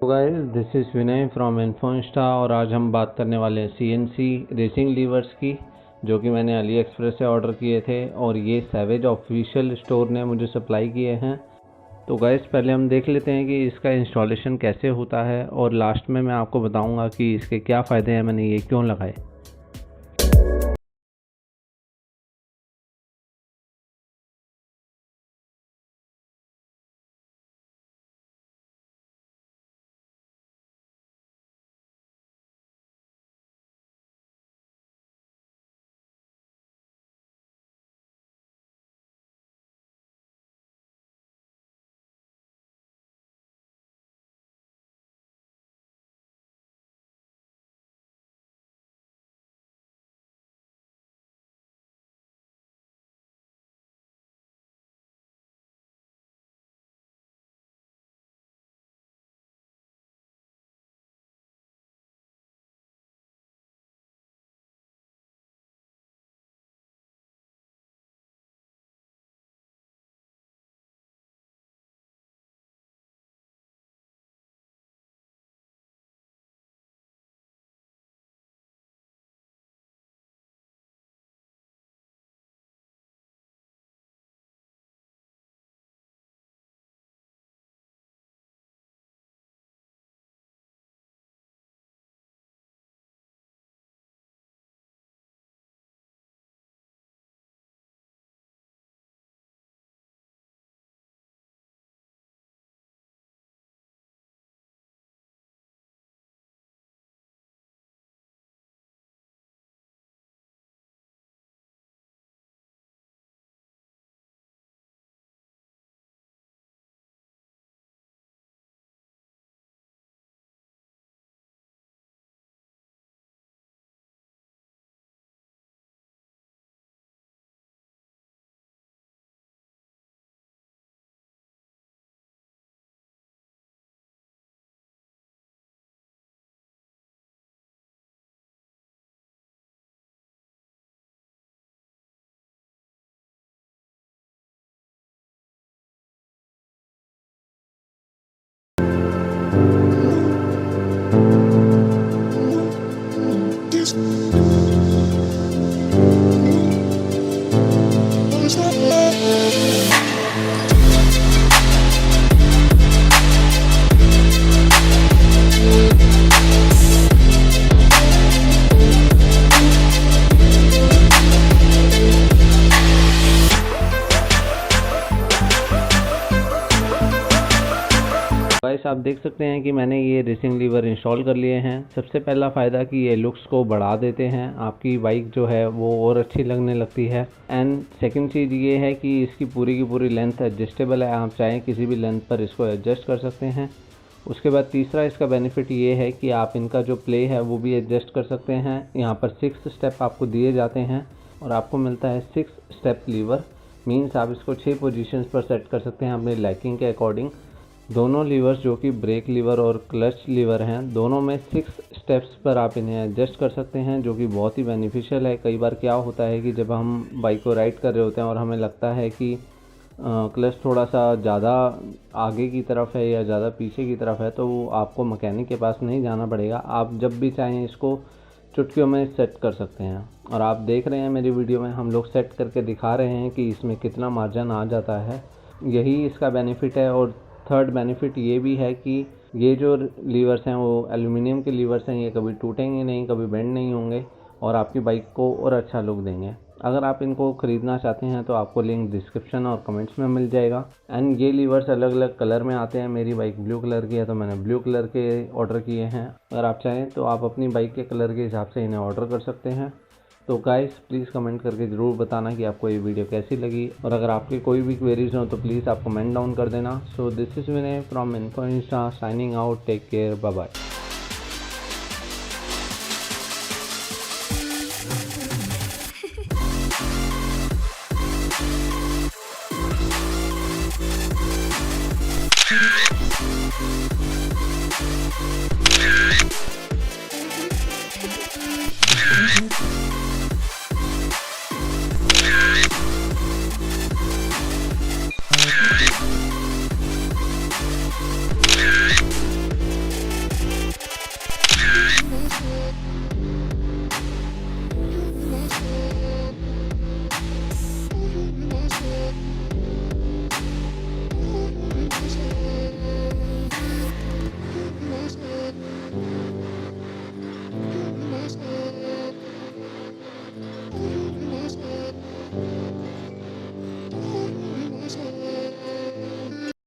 Guys, this is Vinay from Infoinsta और आज हम बात करने वाले हैं सीएनसी रेसिंग लीवर्स की, जो कि मैंने अली एक्सप्रेस से ऑर्डर किए थे और ये सैवेज ऑफिशियल स्टोर ने मुझे सप्लाई किए हैं। तो गाइस, पहले हम देख लेते हैं कि इसका इंस्टॉलेशन कैसे होता है और लास्ट में मैं आपको बताऊंगा कि इसके क्या फ़ायदे हैं, मैंने ये क्यों लगाए। गाइस, आप देख सकते हैं कि मैंने ये रेसिंग लीवर इंस्टॉल कर लिए हैं। सबसे पहला फ़ायदा कि ये लुक्स को बढ़ा देते हैं, आपकी बाइक जो है वो और अच्छी लगने लगती है। एंड सेकंड चीज़ ये है कि इसकी पूरी की पूरी लेंथ एडजस्टेबल है, आप चाहें किसी भी लेंथ पर इसको एडजस्ट कर सकते हैं। उसके बाद तीसरा इसका बेनिफिट ये है कि आप इनका जो प्ले है वो भी एडजस्ट कर सकते हैं। यहाँ पर 6 स्टेप आपको दिए जाते हैं और आपको मिलता है 6 स्टेप लीवर। मीन्स आप इसको 6 पोजीशंस पर सेट कर सकते हैं अपनी लाइकिंग के अकॉर्डिंग। दोनों लीवर्स जो कि ब्रेक लीवर और क्लच लीवर हैं, दोनों में 6 स्टेप्स पर आप इन्हें एडजस्ट कर सकते हैं, जो कि बहुत ही बेनिफिशियल है। कई बार क्या होता है कि जब हम बाइक को राइड कर रहे होते हैं और हमें लगता है कि क्लच थोड़ा सा ज़्यादा आगे की तरफ है या ज़्यादा पीछे की तरफ है, तो आपको मैकेनिक के पास नहीं जाना पड़ेगा। आप जब भी चाहें इसको चुटकियों में सेट कर सकते हैं। और आप देख रहे हैं मेरी वीडियो में हम लोग सेट करके दिखा रहे हैं कि इसमें कितना मार्जिन आ जाता है। यही इसका बेनिफिट है। और थर्ड बेनिफिट ये भी है कि ये जो लीवर्स हैं वो एल्युमिनियम के लीवर्स हैं, ये कभी टूटेंगे नहीं, कभी बेंड नहीं होंगे और आपकी बाइक को और अच्छा लुक देंगे। अगर आप इनको ख़रीदना चाहते हैं तो आपको लिंक डिस्क्रिप्शन और कमेंट्स में मिल जाएगा। एंड ये लीवर्स अलग अलग कलर में आते हैं। मेरी बाइक ब्लू कलर की है तो मैंने ब्लू कलर के ऑर्डर किए हैं। अगर आप चाहें तो आप अपनी बाइक के कलर के हिसाब से इन्हें ऑर्डर कर सकते हैं। तो गाइस, प्लीज़ कमेंट करके ज़रूर बताना कि आपको ये वीडियो कैसी लगी, और अगर आपके कोई भी क्वेरीज हो तो प्लीज़ आप कमेंट डाउन कर देना। So this is Vinay from Infoinsta signing out. Take care, bye bye. Yeah.